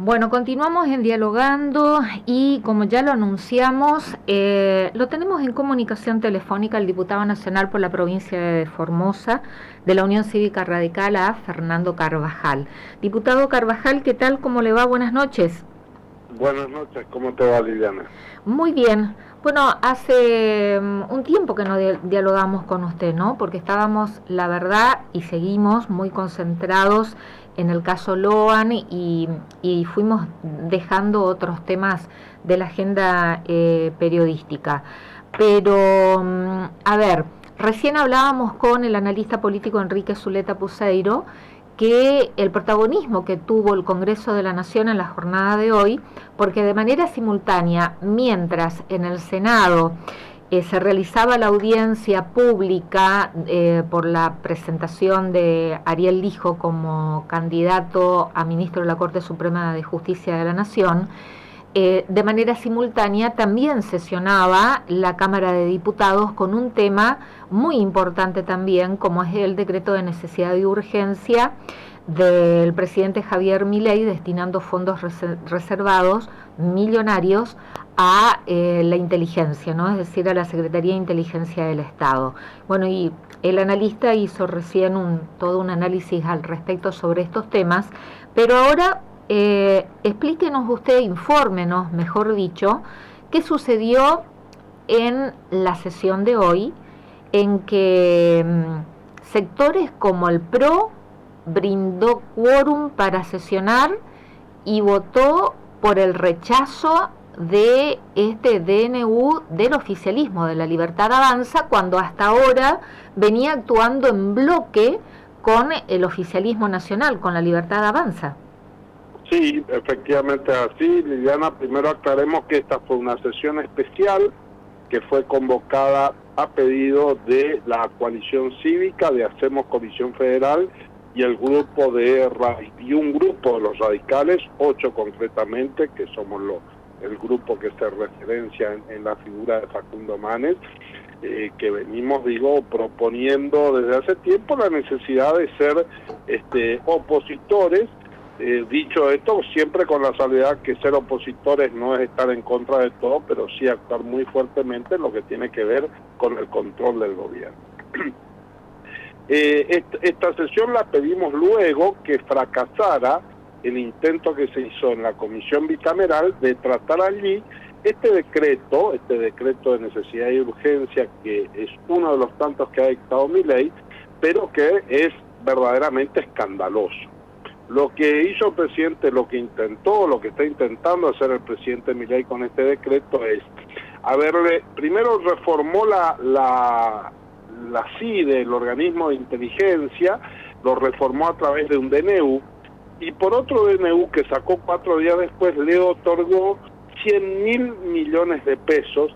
Bueno, continuamos en Dialogando y como ya lo anunciamos, lo tenemos en comunicación telefónica el diputado nacional por la provincia de Formosa de la Unión Cívica Radical, a Fernando Carvajal. Diputado Carvajal, ¿qué tal? ¿Cómo le va? Buenas noches. Buenas noches, ¿cómo te va, Liliana? Muy bien. Bueno, hace un tiempo que no dialogamos con usted, ¿no? Porque estábamos, la verdad, y seguimos muy concentrados en el caso Loan y fuimos dejando otros temas de la agenda periodística. Pero, a ver, recién hablábamos con el analista político Enrique Zuleta Puceiro que el protagonismo que tuvo el Congreso de la Nación en la jornada de hoy, porque de manera simultánea, mientras en el Senado se realizaba la audiencia pública por la presentación de Ariel Lijo como candidato a ministro de la Corte Suprema de Justicia de la Nación, de manera simultánea también sesionaba la Cámara de Diputados con un tema muy importante también, como es el decreto de necesidad y urgencia del presidente Javier Milei, destinando fondos reservados millonarios a la inteligencia, ¿no? Es decir, a la Secretaría de Inteligencia del Estado. Bueno, y el analista hizo recién todo un análisis al respecto sobre estos temas, pero ahora explíquenos usted, infórmenos, mejor dicho, qué sucedió en la sesión de hoy, en que sectores como el PRO brindó quórum para sesionar y votó por el rechazo de este DNU del oficialismo, de la Libertad Avanza, cuando hasta ahora venía actuando en bloque con el oficialismo nacional, con la Libertad Avanza. Sí, efectivamente así, Liliana. Primero aclaremos que esta fue una sesión especial que fue convocada a pedido de la coalición cívica de Hacemos Comisión Federal y un grupo de los radicales, 8 concretamente, que somos el grupo que se referencia en la figura de Facundo Manes, que venimos, proponiendo desde hace tiempo la necesidad de ser opositores. Dicho esto, siempre con la salvedad que ser opositores no es estar en contra de todo, pero sí actuar muy fuertemente en lo que tiene que ver con el control del gobierno. Esta sesión la pedimos luego que fracasara el intento que se hizo en la comisión bicameral de tratar allí este decreto de necesidad y urgencia, que es uno de los tantos que ha dictado Milei, pero que es verdaderamente escandaloso. Lo que hizo el presidente, lo que está intentando hacer el presidente Milei con este decreto es, primero reformó la CIDE, el organismo de inteligencia, lo reformó a través de un DNU, y por otro DNU que sacó 4 días después le otorgó 100.000 millones de pesos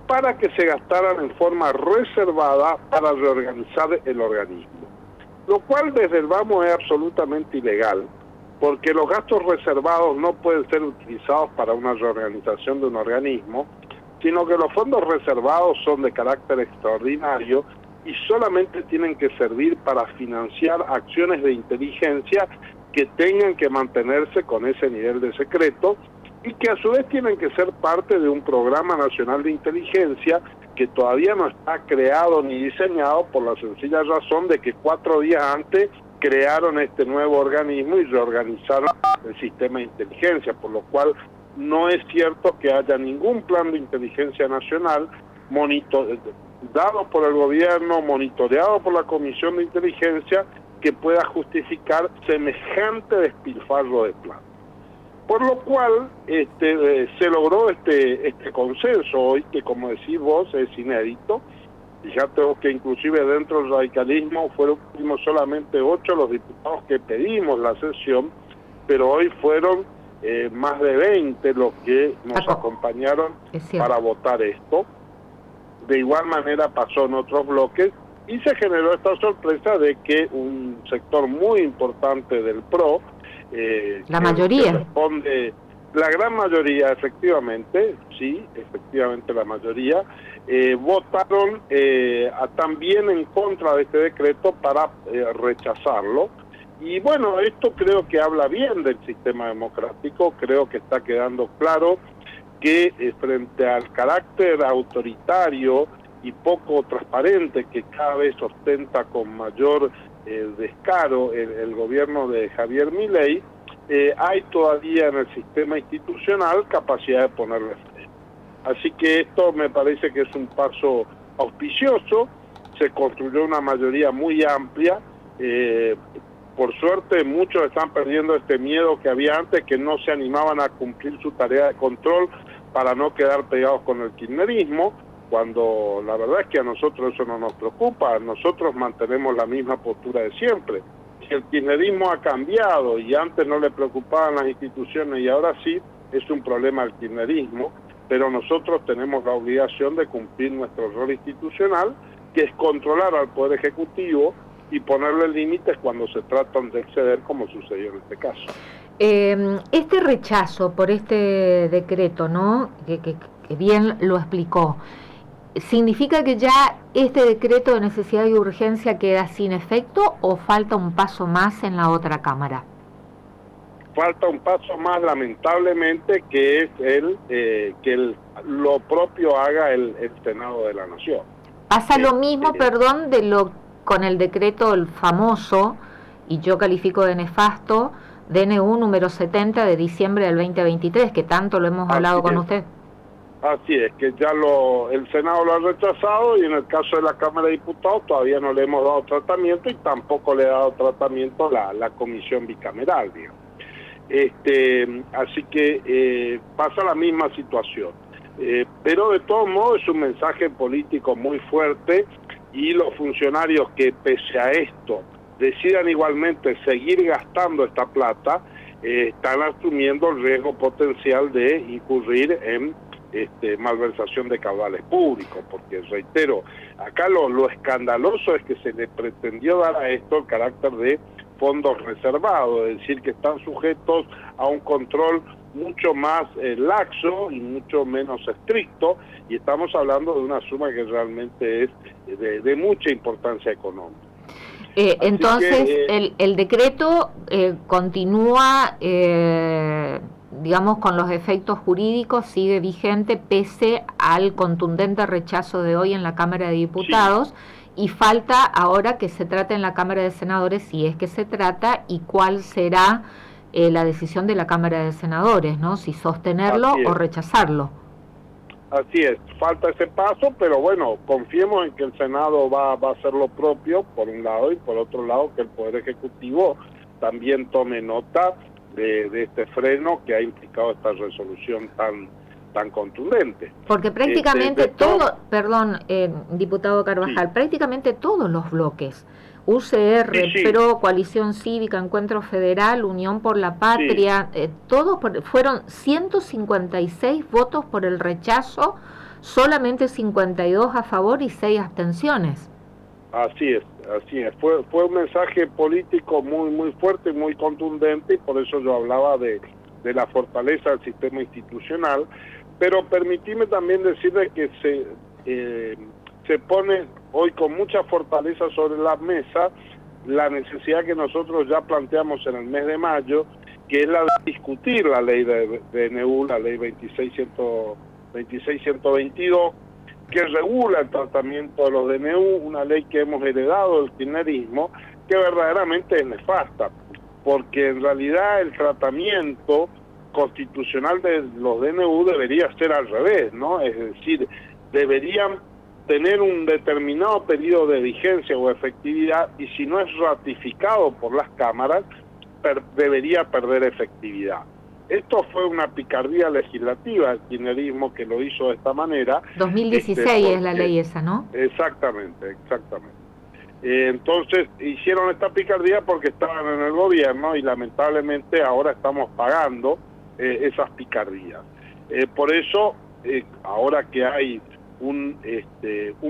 para que se gastaran en forma reservada para reorganizar el organismo. Lo cual desde el vamos es absolutamente ilegal, porque los gastos reservados no pueden ser utilizados para una reorganización de un organismo, sino que los fondos reservados son de carácter extraordinario y solamente tienen que servir para financiar acciones de inteligencia que tengan que mantenerse con ese nivel de secreto y que a su vez tienen que ser parte de un programa nacional de inteligencia que todavía no está creado ni diseñado, por la sencilla razón de que 4 días antes crearon este nuevo organismo y reorganizaron el sistema de inteligencia, por lo cual no es cierto que haya ningún plan de inteligencia nacional dado por el gobierno, monitoreado por la Comisión de Inteligencia, que pueda justificar semejante despilfarro de plan. Por lo cual se logró este consenso hoy, que como decís vos es inédito. Fíjate vos que inclusive dentro del radicalismo fuimos solamente 8 los diputados que pedimos la sesión, pero hoy fueron más de 20 los que nos acompañaron para votar esto. De igual manera pasó en otros bloques y se generó esta sorpresa de que un sector muy importante del PRO, la mayoría, responde, la gran mayoría efectivamente la mayoría, votaron también en contra de este decreto para rechazarlo, Y bueno, esto creo que habla bien del sistema democrático, creo que está quedando claro que frente al carácter autoritario y poco transparente que cada vez ostenta con mayor descaro el gobierno de Javier Milei, hay todavía en el sistema institucional capacidad de ponerle freno. Así que esto me parece que es un paso auspicioso, se construyó una mayoría muy amplia, por suerte muchos están perdiendo este miedo que había antes, que no se animaban a cumplir su tarea de control para no quedar pegados con el kirchnerismo, cuando la verdad es que a nosotros eso no nos preocupa, nosotros mantenemos la misma postura de siempre. Si el kirchnerismo ha cambiado y antes no le preocupaban las instituciones y ahora sí, es un problema del kirchnerismo, pero nosotros tenemos la obligación de cumplir nuestro rol institucional, que es controlar al Poder Ejecutivo y ponerle límites cuando se tratan de exceder, como sucedió en este caso. Este rechazo por este decreto, ¿no? Que bien lo explicó, ¿significa que ya este decreto de necesidad y urgencia queda sin efecto o falta un paso más en la otra Cámara? Falta un paso más, lamentablemente, que es lo propio haga el Senado de la Nación. Pasa lo mismo, perdón, con el decreto el famoso, y yo califico de nefasto, DNU número 70 de diciembre del 2023, que tanto lo hemos hablado con usted. Así es, que ya el Senado lo ha rechazado y en el caso de la Cámara de Diputados todavía no le hemos dado tratamiento y tampoco le ha dado tratamiento la comisión bicameral, digamos. Así que pasa la misma situación. Pero de todos modos es un mensaje político muy fuerte y los funcionarios que pese a esto decidan igualmente seguir gastando esta plata, están asumiendo el riesgo potencial de incurrir en malversación de caudales públicos, porque reitero, acá lo escandaloso es que se le pretendió dar a esto el carácter de fondos reservados, es decir, que están sujetos a un control mucho más laxo y mucho menos estricto, y estamos hablando de una suma que realmente es de mucha importancia económica. Entonces, el decreto continúa, digamos, con los efectos jurídicos, sigue vigente pese al contundente rechazo de hoy en la Cámara de Diputados, sí. Y falta ahora que se trate en la Cámara de Senadores, si es que se trata, y cuál será la decisión de la Cámara de Senadores, ¿no? Si sostenerlo o rechazarlo. Así es, falta ese paso, pero bueno, confiemos en que el Senado va a hacer lo propio, por un lado, y por otro lado que el Poder Ejecutivo también tome nota de este freno que ha implicado esta resolución tan contundente. Porque prácticamente diputado Carvajal, sí. Prácticamente todos los bloques, UCR, sí. PRO, Coalición Cívica, Encuentro Federal, Unión por la Patria, sí. Todos fueron 156 votos por el rechazo, solamente 52 a favor y 6 abstenciones. Así es. Fue un mensaje político muy fuerte y muy contundente, y por eso yo hablaba de la fortaleza del sistema institucional, pero permitime también decirle que se pone hoy con mucha fortaleza sobre la mesa la necesidad que nosotros ya planteamos en el mes de mayo, que es la de discutir la ley de DNU, la ley 26122, que regula el tratamiento de los DNU, una ley que hemos heredado del kirchnerismo, que verdaderamente es nefasta, porque en realidad el tratamiento constitucional de los DNU debería ser al revés, ¿no? Es decir, deberían tener un determinado periodo de vigencia o efectividad, y si no es ratificado por las cámaras, debería perder efectividad. Esto fue una picardía legislativa, el kirchnerismo que lo hizo de esta manera. 2016 es la ley esa, ¿no? Exactamente. Entonces hicieron esta picardía porque estaban en el gobierno y lamentablemente ahora estamos pagando esas picardías. Por eso, ahora que hay un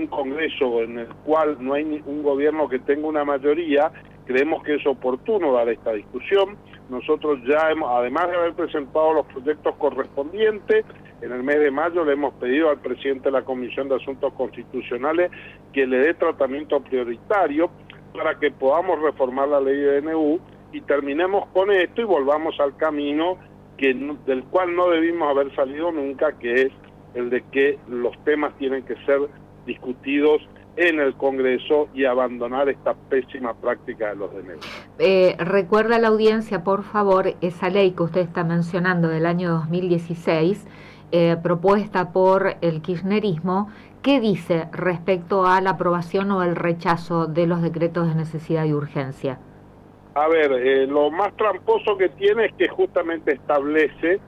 Congreso en el cual no hay un gobierno que tenga una mayoría, creemos que es oportuno dar esta discusión. Nosotros ya además de haber presentado los proyectos correspondientes, en el mes de mayo le hemos pedido al presidente de la Comisión de Asuntos Constitucionales que le dé tratamiento prioritario para que podamos reformar la ley de DNU y terminemos con esto y volvamos al camino del cual no debimos haber salido nunca, que es el de que los temas tienen que ser discutidos en el Congreso y abandonar esta pésima práctica de los DNU. Recuerda a la audiencia, por favor, esa ley que usted está mencionando del año 2016, propuesta por el kirchnerismo, ¿qué dice respecto a la aprobación o el rechazo de los decretos de necesidad y urgencia? A ver, lo más tramposo que tiene es que justamente establece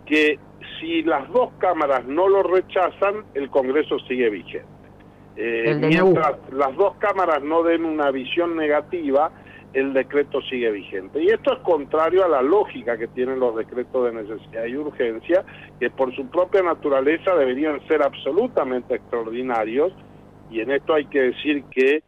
que si las dos cámaras no lo rechazan, el Congreso sigue vigente. Mientras las dos cámaras no den una visión negativa, el decreto sigue vigente. Y esto es contrario a la lógica que tienen los decretos de necesidad y urgencia, que por su propia naturaleza deberían ser absolutamente extraordinarios, y en esto hay que decir que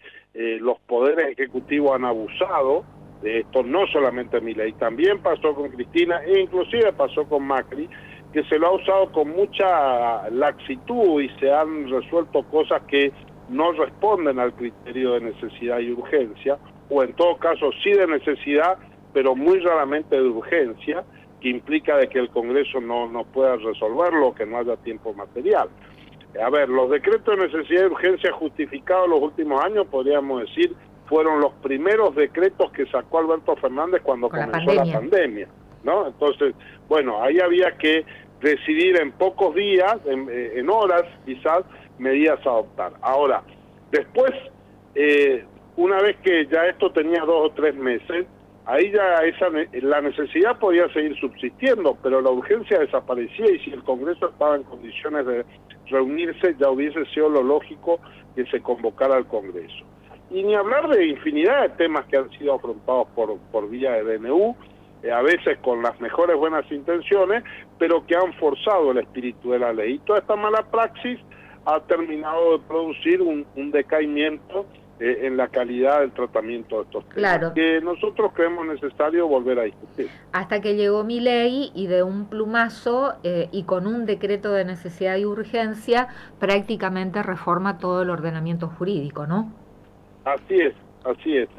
los poderes ejecutivos han abusado de esto, no solamente Milei, también pasó con Cristina e inclusive pasó con Macri, que se lo ha usado con mucha laxitud y se han resuelto cosas que no responden al criterio de necesidad y urgencia, o en todo caso sí de necesidad, pero muy raramente de urgencia, que implica de que el Congreso no pueda resolverlo, que no haya tiempo material. A ver, los decretos de necesidad y urgencia justificados en los últimos años, podríamos decir, fueron los primeros decretos que sacó Alberto Fernández cuando comenzó la pandemia, ¿no? Entonces, bueno, ahí había que decidir en pocos días, en horas quizás, medidas a adoptar. Ahora, después, una vez que ya esto tenía 2 o 3 meses, ahí ya la necesidad podía seguir subsistiendo, pero la urgencia desaparecía, y si el Congreso estaba en condiciones de reunirse, ya hubiese sido lo lógico que se convocara al Congreso. Y ni hablar de infinidad de temas que han sido afrontados por vía de DNU, a veces con las mejores buenas intenciones, pero que han forzado el espíritu de la ley. Y toda esta mala praxis ha terminado de producir un decaimiento en la calidad del tratamiento de estos temas, claro, que nosotros creemos necesario volver a discutir. Hasta que llegó Milei y de un plumazo y con un decreto de necesidad y urgencia prácticamente reforma todo el ordenamiento jurídico, ¿no? Así es.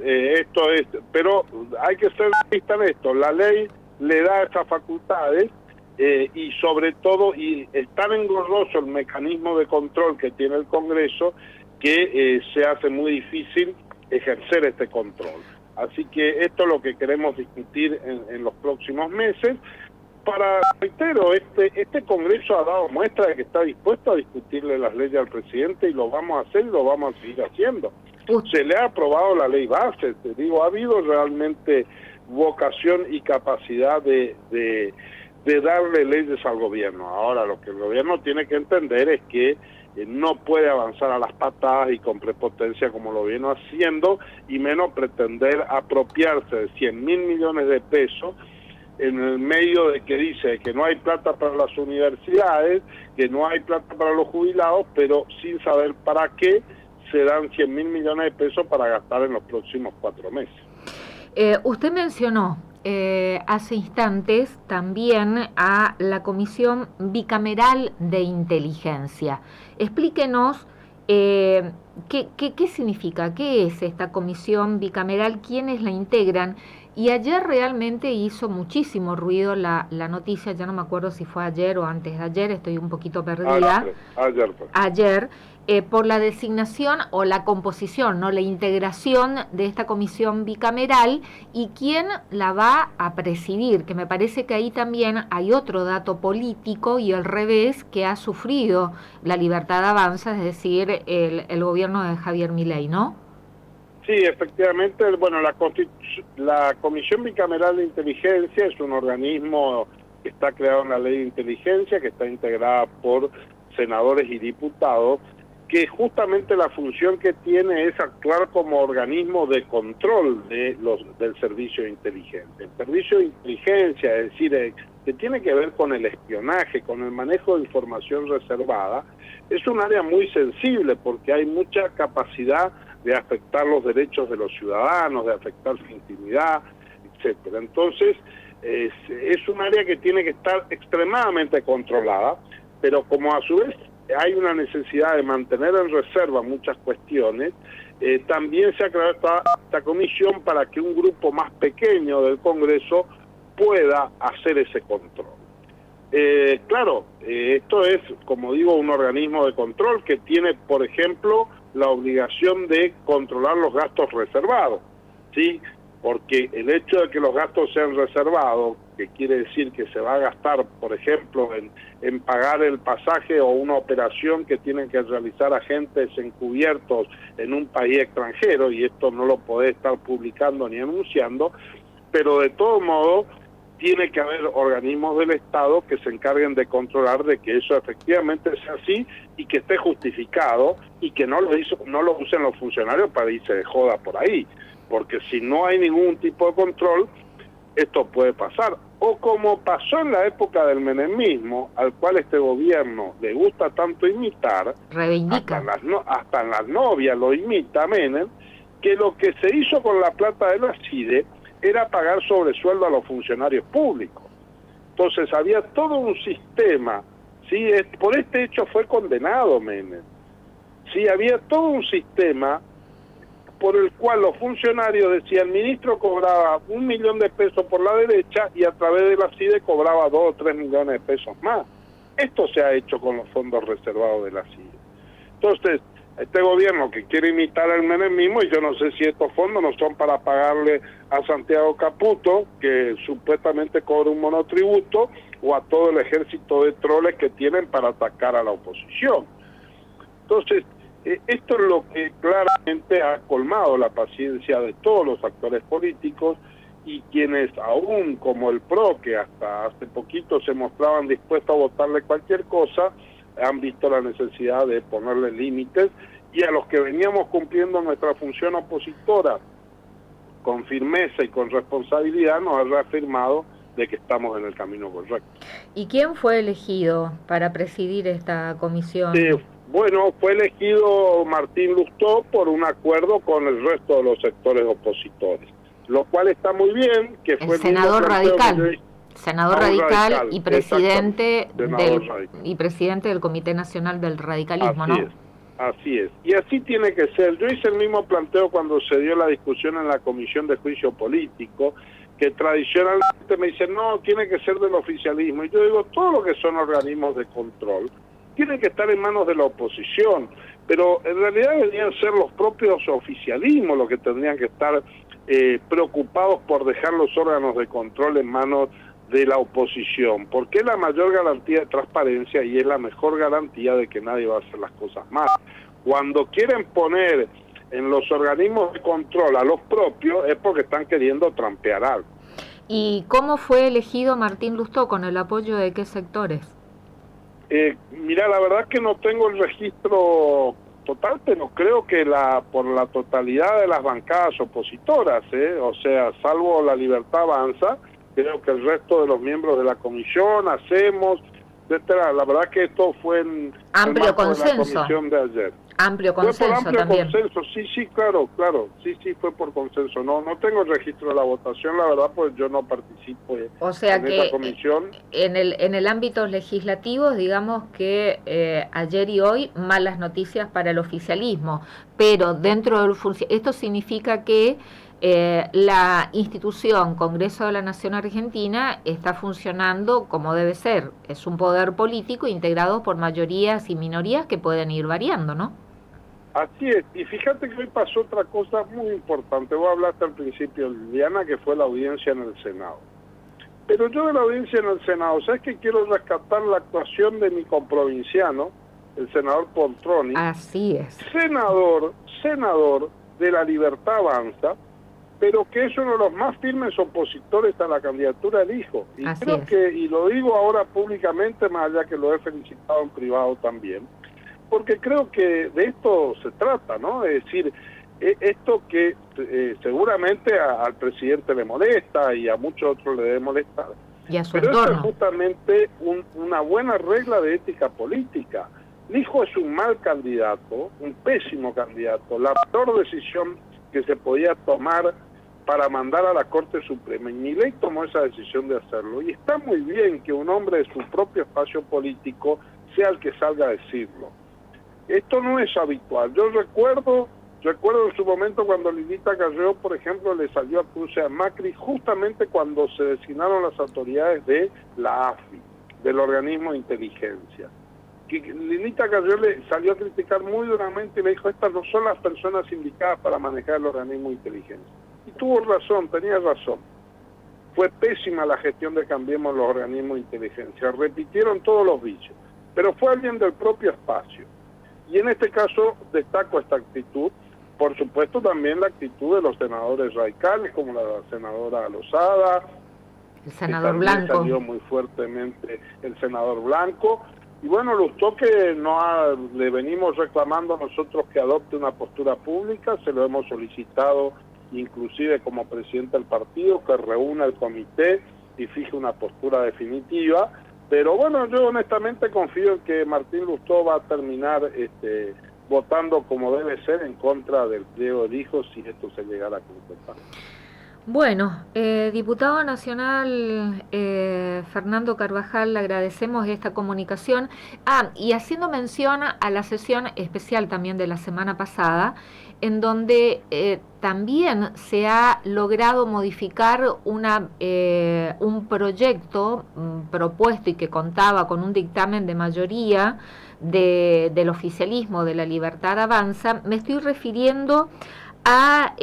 Esto es, pero hay que ser realista en esto. La ley le da esas facultades y sobre todo, y es tan engorroso el mecanismo de control que tiene el Congreso que se hace muy difícil ejercer este control. Así que esto es lo que queremos discutir en los próximos meses. Reitero, este Congreso ha dado muestra de que está dispuesto a discutirle las leyes al presidente, y lo vamos a hacer y lo vamos a seguir haciendo. Se le ha aprobado la ley base, te digo, ha habido realmente vocación y capacidad de darle leyes al gobierno. Ahora, lo que el gobierno tiene que entender es que no puede avanzar a las patadas y con prepotencia como lo viene haciendo, y menos pretender apropiarse de 100.000 millones de pesos en el medio de que dice que no hay plata para las universidades, que no hay plata para los jubilados, pero sin saber para qué se dan 100.000 millones de pesos para gastar en los próximos 4 meses. Usted mencionó hace instantes también a la Comisión Bicameral de Inteligencia. Explíquenos qué significa, qué es esta Comisión Bicameral, quiénes la integran. Y ayer realmente hizo muchísimo ruido la noticia, ya no me acuerdo si fue ayer o antes de ayer, estoy un poquito perdida. Ayer, por la designación o la composición, no la integración de esta comisión bicameral y quién la va a presidir, que me parece que ahí también hay otro dato político y al revés que ha sufrido la Libertad Avanza, es decir, el gobierno de Javier Milei, ¿no? Sí, efectivamente, bueno, la Comisión Bicameral de Inteligencia es un organismo que está creado en la Ley de Inteligencia, que está integrada por senadores y diputados, que justamente la función que tiene es actuar como organismo de control del servicio de inteligencia. El servicio de inteligencia, es decir, que tiene que ver con el espionaje, con el manejo de información reservada, es un área muy sensible porque hay mucha capacidad de afectar los derechos de los ciudadanos, de afectar su intimidad, etcétera. Entonces, es un área que tiene que estar extremadamente controlada, pero como a su vez hay una necesidad de mantener en reserva muchas cuestiones, también se ha creado esta comisión para que un grupo más pequeño del Congreso pueda hacer ese control. Claro, esto es, como digo, un organismo de control que tiene, por ejemplo, la obligación de controlar los gastos reservados, ¿sí? Porque el hecho de que los gastos sean reservados, que quiere decir que se va a gastar, por ejemplo, en pagar el pasaje o una operación que tienen que realizar agentes encubiertos en un país extranjero, y esto no lo podés estar publicando ni anunciando, pero de todo modo tiene que haber organismos del Estado que se encarguen de controlar de que eso efectivamente sea así y que esté justificado y que no lo usen los funcionarios para irse de joda por ahí, porque si no hay ningún tipo de control, esto puede pasar. O como pasó en la época del menemismo, al cual este gobierno le gusta tanto imitar, reivindica. Hasta en las novias lo imita Menem, que lo que se hizo con la plata de la CIDE era pagar sobresueldo a los funcionarios públicos. Entonces había todo un sistema, ¿sí? Por este hecho fue condenado Menem. Sí, había todo un sistema por el cual los funcionarios decían, el ministro cobraba 1 millón de pesos por la derecha y a través de la CIDE cobraba 2 o 3 millones de pesos más. Esto se ha hecho con los fondos reservados de la CIDE. Entonces, este gobierno que quiere imitar el menemismo, y yo no sé si estos fondos no son para pagarle a Santiago Caputo, que supuestamente cobra un monotributo, o a todo el ejército de troles que tienen para atacar a la oposición. Entonces, esto es lo que claramente ha colmado la paciencia de todos los actores políticos, y quienes aún como el PRO, que hasta hace poquito se mostraban dispuestos a votarle cualquier cosa, han visto la necesidad de ponerle límites, y a los que veníamos cumpliendo nuestra función opositora con firmeza y con responsabilidad nos ha reafirmado de que estamos en el camino correcto. ¿Y quién fue elegido para presidir esta comisión? Bueno, fue elegido Martín Lustó por un acuerdo con el resto de los sectores opositores, lo cual está muy bien, que fue el senador radical. Senador radical y presidente del Comité Nacional del Radicalismo, ¿no? Así es. Y así tiene que ser. Yo hice el mismo planteo cuando se dio la discusión en la Comisión de Juicio Político, que tradicionalmente me dicen, no, tiene que ser del oficialismo. Y yo digo, todo lo que son organismos de control tienen que estar en manos de la oposición, pero en realidad deberían ser los propios oficialismos los que tendrían que estar preocupados por dejar los órganos de control en manos de la oposición, porque es la mayor garantía de transparencia y es la mejor garantía de que nadie va a hacer las cosas mal. Cuando quieren poner en los organismos de control a los propios es porque están queriendo trampear algo. ¿Y cómo fue elegido Martín Lustó? ¿Con el apoyo de qué sectores? Mira, la verdad que no tengo el registro total, pero creo que por la totalidad de las bancadas opositoras, o sea, salvo la Libertad Avanza, creo que el resto de los miembros de la comisión, Hacemos, etcétera. La verdad que esto fue en amplio consenso. De la comisión de ayer. Amplio consenso. Fue por amplio también. Consenso, sí, claro, sí, fue por consenso. No tengo el registro de la votación, la verdad, pues yo no participo o sea en que esa comisión. En el ámbito legislativo, digamos que ayer y hoy malas noticias para el oficialismo, pero dentro del esto significa que la institución Congreso de la Nación Argentina está funcionando como debe ser. Es un poder político integrado por mayorías y minorías que pueden ir variando, ¿no? Así es, y fíjate que hoy pasó otra cosa muy importante. Vos hablaste al principio, Liliana, que fue la audiencia en el Senado. Pero yo de la audiencia en el Senado, ¿sabes que quiero rescatar la actuación de mi comprovinciano, el senador Poltroni? Así es. Senador de la Libertad Avanza, pero que es uno de los más firmes opositores a la candidatura del hijo. Y así creo es. y lo digo ahora públicamente, más allá que lo he felicitado en privado también, porque creo que de esto se trata, ¿no? Es decir, esto que seguramente al presidente le molesta y a muchos otros le debe molestar, y a su pero entorno. esto es justamente una buena regla de ética política. El hijo es un mal candidato, un pésimo candidato, la peor decisión que se podía tomar para mandar a la Corte Suprema, y Milei tomó esa decisión de hacerlo, y está muy bien que un hombre de su propio espacio político sea el que salga a decirlo. Esto no es habitual. Yo recuerdo en su momento cuando Lilita Carrió, por ejemplo, le salió a cruce a Macri justamente cuando se designaron las autoridades de la AFI, del organismo de inteligencia. Que Lilita Carrió le salió a criticar muy duramente y le dijo, estas no son las personas indicadas para manejar el organismo de inteligencia. Y tuvo razón, tenía razón. Fue pésima la gestión de Cambiemos los organismos de inteligencia, repitieron todos los vicios, pero fue alguien del propio espacio. Y en este caso destaco esta actitud, por supuesto también la actitud de los senadores radicales, como la senadora Lozada, el senador Blanco. Salió muy fuertemente el senador Blanco, y bueno, Lustó que le venimos reclamando nosotros que adopte una postura pública, se lo hemos solicitado inclusive como presidente del partido, que reúna el comité y fije una postura definitiva. Pero bueno, yo honestamente confío en que Martín Lustó va a terminar votando como debe ser en contra del pliego del hijo si esto se llegara a concretar. Bueno, diputado nacional Fernando Carvajal, le agradecemos esta comunicación. Y haciendo mención a la sesión especial también de la semana pasada, en donde también se ha logrado modificar un proyecto propuesto y que contaba con un dictamen de mayoría del oficialismo de La Libertad Avanza. Me estoy refiriendo a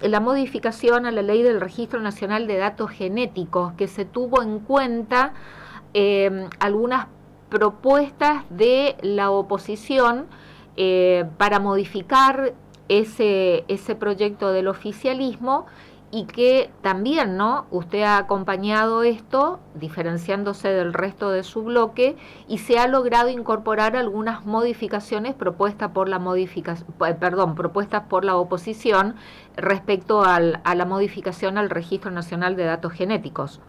la modificación a la ley del Registro Nacional de Datos Genéticos, que se tuvo en cuenta algunas propuestas de la oposición para modificar ese proyecto del oficialismo, y que también, ¿no?, usted ha acompañado esto, diferenciándose del resto de su bloque, y se ha logrado incorporar algunas modificaciones propuestas por la oposición respecto a la modificación al Registro Nacional de Datos Genéticos.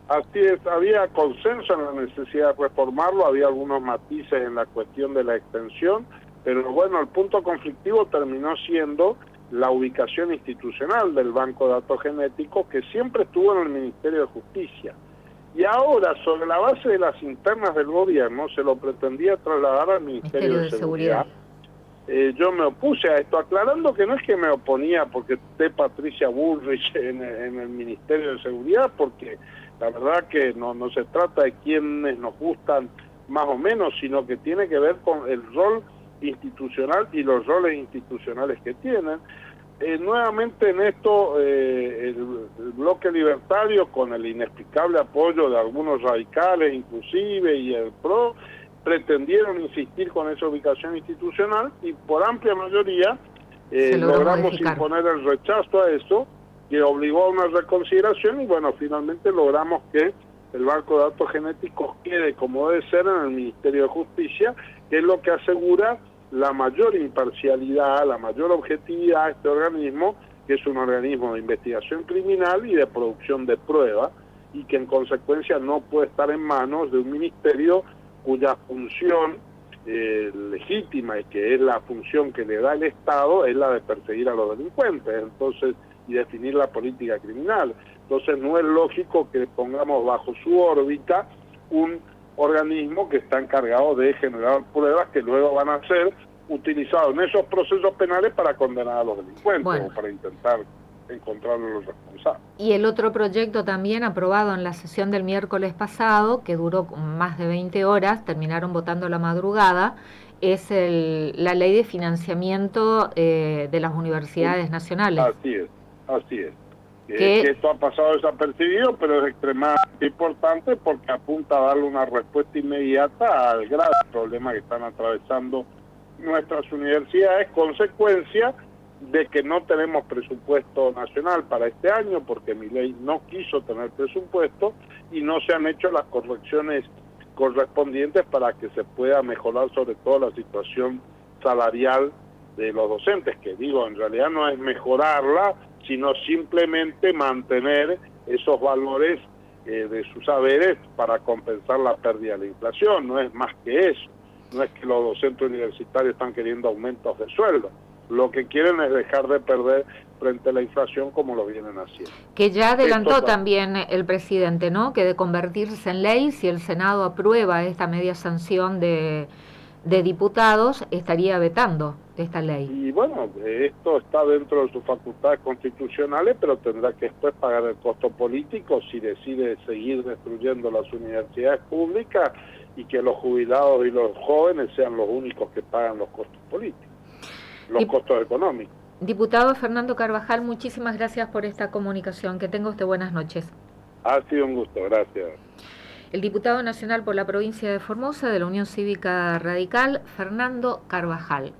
Así es, había consenso en la necesidad de reformarlo, había algunos matices en la cuestión de la extensión, pero bueno, el punto conflictivo terminó siendo la ubicación institucional del Banco de Datos Genéticos, que siempre estuvo en el Ministerio de Justicia. Y ahora, sobre la base de las internas del gobierno, se lo pretendía trasladar al Ministerio de Seguridad. Yo me opuse a esto, aclarando que no es que me oponía porque esté Patricia Bullrich en el Ministerio de Seguridad, porque la verdad que no se trata de quienes nos gustan más o menos, sino que tiene que ver con el rol institucional y los roles institucionales que tienen. Nuevamente en esto el bloque libertario, con el inexplicable apoyo de algunos radicales inclusive y el PRO, pretendieron insistir con esa ubicación institucional y por amplia mayoría logramos imponer el rechazo a eso, que obligó a una reconsideración, y bueno, finalmente logramos que el Banco de Datos Genéticos quede como debe ser en el Ministerio de Justicia, que es lo que asegura la mayor imparcialidad, la mayor objetividad a este organismo, que es un organismo de investigación criminal y de producción de pruebas, y que en consecuencia no puede estar en manos de un ministerio cuya función legítima, y que es la función que le da el Estado, es la de perseguir a los delincuentes, entonces, y definir la política criminal. Entonces no es lógico que pongamos bajo su órbita un organismo que está encargado de generar pruebas que luego van a ser utilizadas en esos procesos penales para condenar a los delincuentes, o para intentar encontrar a los responsables. Y el otro proyecto también aprobado en la sesión del miércoles pasado, que duró más de 20 horas, terminaron votando la madrugada, es la ley de financiamiento de las universidades nacionales. Así es. Que esto ha pasado desapercibido, pero es extremadamente importante porque apunta a darle una respuesta inmediata al grave problema que están atravesando nuestras universidades, consecuencia de que no tenemos presupuesto nacional para este año, porque Milei no quiso tener presupuesto y no se han hecho las correcciones correspondientes para que se pueda mejorar sobre todo la situación salarial de los docentes, que digo, en realidad no es mejorarla, sino simplemente mantener esos valores de sus saberes para compensar la pérdida de la inflación. No es más que eso, no es que los docentes universitarios están queriendo aumentos de sueldo, lo que quieren es dejar de perder frente a la inflación como lo vienen haciendo. Que ya adelantó también el presidente, ¿no? Que de convertirse en ley, si el Senado aprueba esta media sanción de diputados, estaría vetando esta ley. Y bueno, esto está dentro de sus facultades constitucionales, pero tendrá que después pagar el costo político si decide seguir destruyendo las universidades públicas y que los jubilados y los jóvenes sean los únicos que pagan los costos políticos, los costos económicos. Diputado Fernando Carvajal, muchísimas gracias por esta comunicación. Que tenga usted buenas noches. Ha sido un gusto, gracias. El diputado nacional por la provincia de Formosa de la Unión Cívica Radical, Fernando Carvajal.